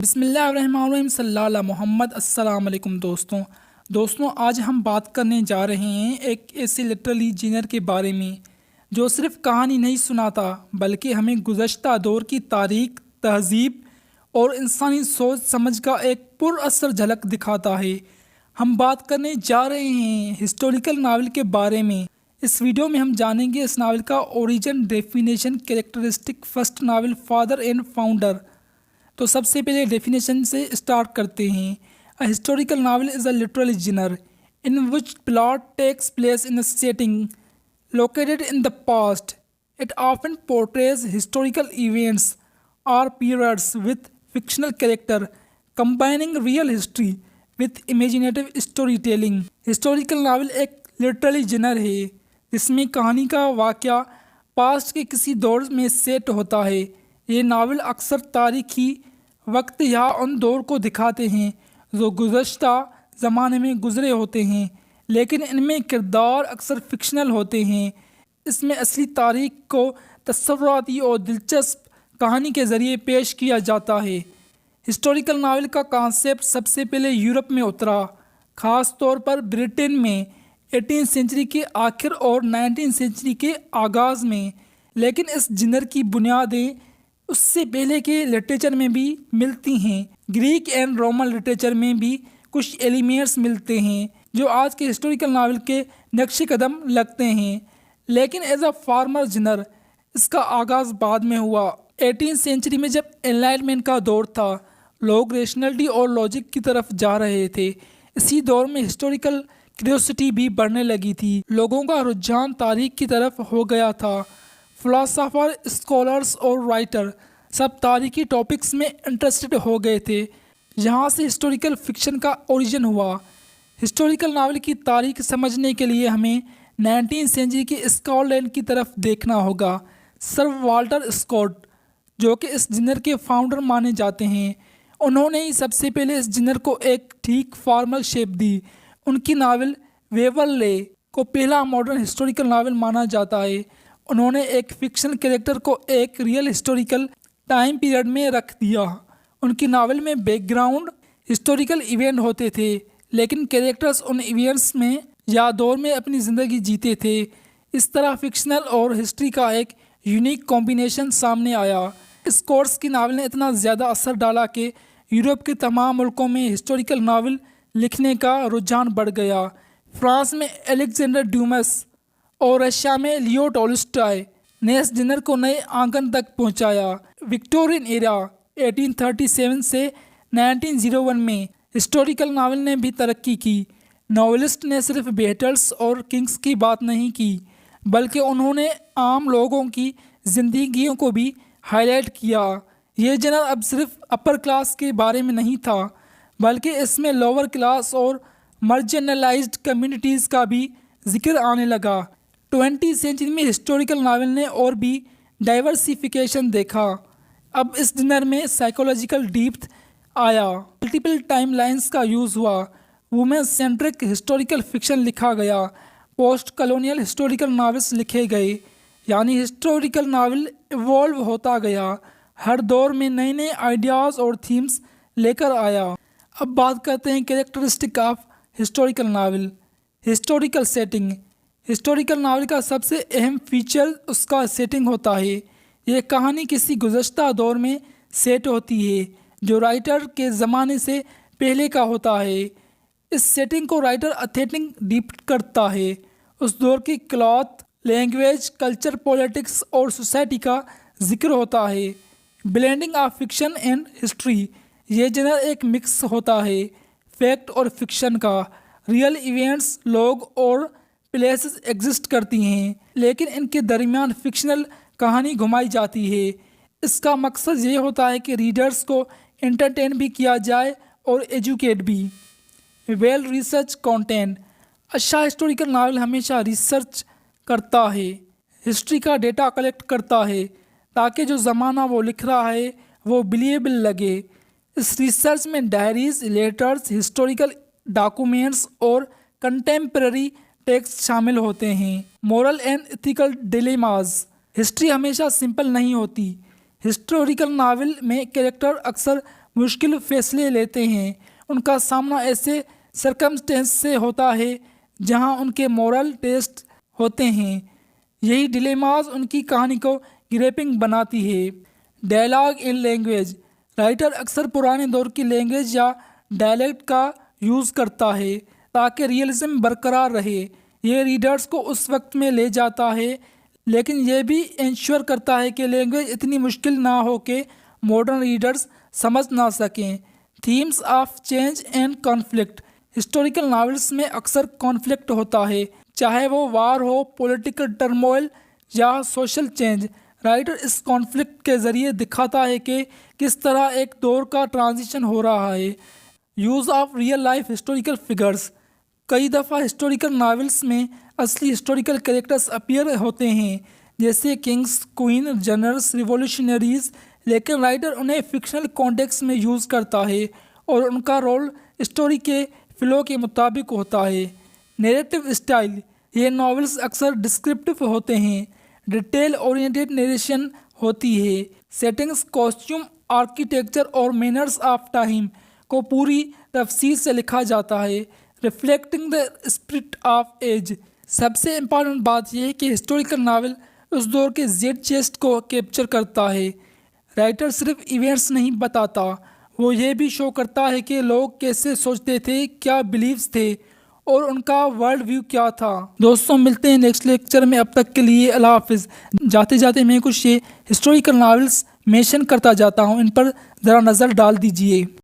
बिस्मिल्लाहिर्रहमानिर्रहीम सल्लल्लाहु मोहम्मद अस्सलाम वालेकुम दोस्तों आज हम बात करने जा रहे हैं एक ऐसे लिटरेरी जिनर के बारे में जो सिर्फ कहानी नहीं सुनाता बल्कि हमें गुज़श्ता दौर की तारीख, तहज़ीब और इंसानी सोच समझ का एक पुरअसर झलक दिखाता है। हम बात करने जा रहे हैं हिस्टोरिकल नावल के बारे में। इस वीडियो में हम जानेंगे इस नावल का origin, definition, characteristic, first novel, father and founder. तो सबसे पहले डेफिनेशन से स्टार्ट करते हैं। A historical novel is a literary genre in which plot takes place in a setting located in the past. It often portrays historical events or periods with fictional character, combining real history with imaginative storytelling. Historical novel एक literary जनर है जिसमें कहानी का वाक़या past के किसी दौर में सेट होता है। ये नावल अक्सर तारीखी वक्त या उन दौर को दिखाते हैं जो गुज़श्ता ज़माने में गुज़रे होते हैं, लेकिन इनमें किरदार अक्सर फिक्शनल होते हैं। इसमें असली तारीख को तस्वुराती और दिलचस्प कहानी के ज़रिए पेश किया जाता है। हिस्टोरिकल नावल का कॉन्सेप्ट सबसे पहले यूरोप में उतरा, ख़ास तौर पर ब्रिटेन में 18वीं सेंचुरी के आखिर और 19वीं सेंचुरी के आगाज़ में, लेकिन इस जिनर की बुनियादें उससे पहले के लिटरेचर में भी मिलती हैं। ग्रीक एंड रोमन लिटरेचर में भी कुछ एलिमेंट्स मिलते हैं जो आज के हिस्टोरिकल नावल के नक्शे कदम लगते हैं, लेकिन एज अ फार्मर जिनर इसका आगाज़ बाद में हुआ। 18वीं सेंचुरी में जब एनलाइटमेंट का दौर था, लोग रेशनलिटी और लॉजिक की तरफ जा रहे थे। इसी दौर में हिस्टोरिकल क्यूरियोसिटी भी बढ़ने लगी थी। लोगों का रुझान तारीख की तरफ हो गया था। फिलोसोफर, स्कॉलर्स और राइटर सब तारीखी टॉपिक्स में इंटरेस्टेड हो गए थे। यहाँ से हिस्टोरिकल फिक्शन का ओरिजिन हुआ। हिस्टोरिकल नावल की तारीख समझने के लिए हमें 19वीं सेंचुरी के स्कॉटलैंड की तरफ देखना होगा। सर वाल्टर स्कॉट, जो कि इस जिनर के फाउंडर माने जाते हैं, उन्होंने ही सबसे पहले इस जिनर को एक ठीक फॉर्मल शेप दी। उनकी नावल वेवरले को पहला मॉडर्न हिस्टोरिकल नावल माना जाता है। उन्होंने एक फिक्शन कैरेक्टर को एक रियल हिस्टोरिकल टाइम पीरियड में रख दिया। उनकी नावल में बैकग्राउंड हिस्टोरिकल इवेंट होते थे, लेकिन कैरेक्टर्स उन इवेंट्स में या दौर में अपनी ज़िंदगी जीते थे। इस तरह फिक्शनल और हिस्ट्री का एक यूनिक कॉम्बिनेशन सामने आया। इस कोर्स की नावल ने इतना ज़्यादा असर डाला कि यूरोप के तमाम मुल्कों में हिस्टोरिकल नावल लिखने का रुझान बढ़ गया। फ्रांस में अलेक्जेंडर ड्यूमस और रशिया में लियो टॉल्स्टॉय ने इस जिनर को नए आंकन तक पहुँचाया। विक्टोरियन एरा 1837 से 1901 में हिस्टोरिकल नावल ने भी तरक्की की। नॉवेलिस्ट ने सिर्फ बेटल्स और किंग्स की बात नहीं की, बल्कि उन्होंने आम लोगों की ज़िंदगियों को भी हाईलाइट किया। ये जनर अब सिर्फ अपर क्लास के बारे में नहीं था, बल्कि इसमें लोअर क्लास और मार्जिनलाइज्ड कम्युनिटीज़ का भी जिक्र आने लगा। 20वीं सेंचुरी में हिस्टोरिकल नावल ने और भी डाइवर्सिफिकेशन देखा। अब इस जिनर में साइकोलॉजिकल डीप्थ आया, मल्टीपल टाइम लाइन्स का यूज़ हुआ, वुमेन सेंट्रिक हिस्टोरिकल फिक्शन लिखा गया, पोस्ट कॉलोनियल हिस्टोरिकल नावल्स लिखे गए। यानी हिस्टोरिकल नावल इवॉल्व होता गया, हर दौर में नए नए आइडियाज़ और थीम्स लेकर आया। अब बात करते हैं characteristic of historical novel. Historical setting. Historical novel का सबसे अहम फीचर उसका सेटिंग होता है। ये कहानी किसी गुज़श्ता दौर में सेट होती है जो राइटर के ज़माने से पहले का होता है। इस सेटिंग को राइटर अथेंटिक डिपिक्ट करता है। उस दौर की क्लॉथ, लैंग्वेज, कल्चर, पॉलिटिक्स और सोसाइटी का जिक्र होता है। Blending of fiction and history. ये जनर एक मिक्स होता है फैक्ट और फिक्शन का। रियल इवेंट्स, लोग और प्लेसेस एग्जिस्ट करती हैं, लेकिन इनके दरमियान फिक्शनल कहानी घुमाई जाती है। इसका मकसद ये होता है कि रीडर्स को एंटरटेन भी किया जाए और एजुकेट भी। Well research content. अच्छा हिस्टोरिकल नावल हमेशा रिसर्च करता है, हिस्ट्री का डेटा कलेक्ट करता है ताकि जो ज़माना वो लिख रहा है वो बिलीवेबल लगे। इस रिसर्च में डायरीज, लेटर्स, हिस्टोरिकल डॉक्यूमेंट्स और कंटेम्प्रेरी टेक्स्ट शामिल होते हैं। Moral and ethical dilemmas. History हमेशा सिंपल नहीं होती। हिस्टोरिकल नावल में कैरेक्टर अक्सर मुश्किल फैसले लेते हैं। उनका सामना ऐसे सरकमस्टेंस से होता है जहां उनके मोरल टेस्ट होते हैं। यही डिलेमास उनकी कहानी को ग्रिपिंग बनाती है। Dialogue in language. राइटर अक्सर पुराने दौर की लैंग्वेज या डायलेक्ट का यूज़ करता है ताकि रियलिज्म बरकरार रहे। ये रीडर्स को उस वक्त में ले जाता है, लेकिन यह भी इंश्योर करता है कि लैंग्वेज इतनी मुश्किल ना हो कि मॉडर्न रीडर्स समझ ना सकें। Themes of change and conflict. Historical novels में अक्सर कॉन्फ्लिक्ट होता है, चाहे वो वार हो, पॉलिटिकल टर्मोइल या सोशल चेंज। राइटर इस कॉन्फ्लिक्ट के ज़रिए दिखाता है कि किस तरह एक दौर का ट्रांजिशन हो रहा है। Use of real life historical figures. कई दफ़ा हिस्टोरिकल नावल्स में असली हिस्टोरिकल कैरेक्टर्स अपीयर होते हैं, जैसे किंग्स, क्वीन, जनरल्स, रिवॉल्यूशनरीज, लेकिन राइटर उन्हें फिक्शनल कॉन्टेक्स्ट में यूज़ करता है और उनका रोल स्टोरी के फ्लो के मुताबिक होता है। Narrative style. ये नॉवेल्स अक्सर डिस्क्रिप्टिव होते हैं, डिटेल ओरिएंटेड नरेशन होती है। सेटिंग्स, कॉस्ट्यूम, आर्किटेक्चर और मैनर्स ऑफ टाइम को पूरी तफसील से लिखा जाता है, reflecting the spirit of age. सबसे इम्पॉर्टेंट बात यह है कि हिस्टोरिकल नावल उस दौर के जेड चेस्ट को कैप्चर करता है। राइटर सिर्फ इवेंट्स नहीं बताता, वो ये भी शो करता है कि लोग कैसे सोचते थे, क्या बिलीव्स थे और उनका वर्ल्ड व्यू क्या था। दोस्तों, मिलते हैं नेक्स्ट लेक्चर में। अब तक के लिए अल्लाह हाफिज़। जाते जाते मैं कुछ ये हिस्टोरिकल नावल्स मेंशन करता जाता हूँ, इन पर ज़रा नज़र डाल दीजिए।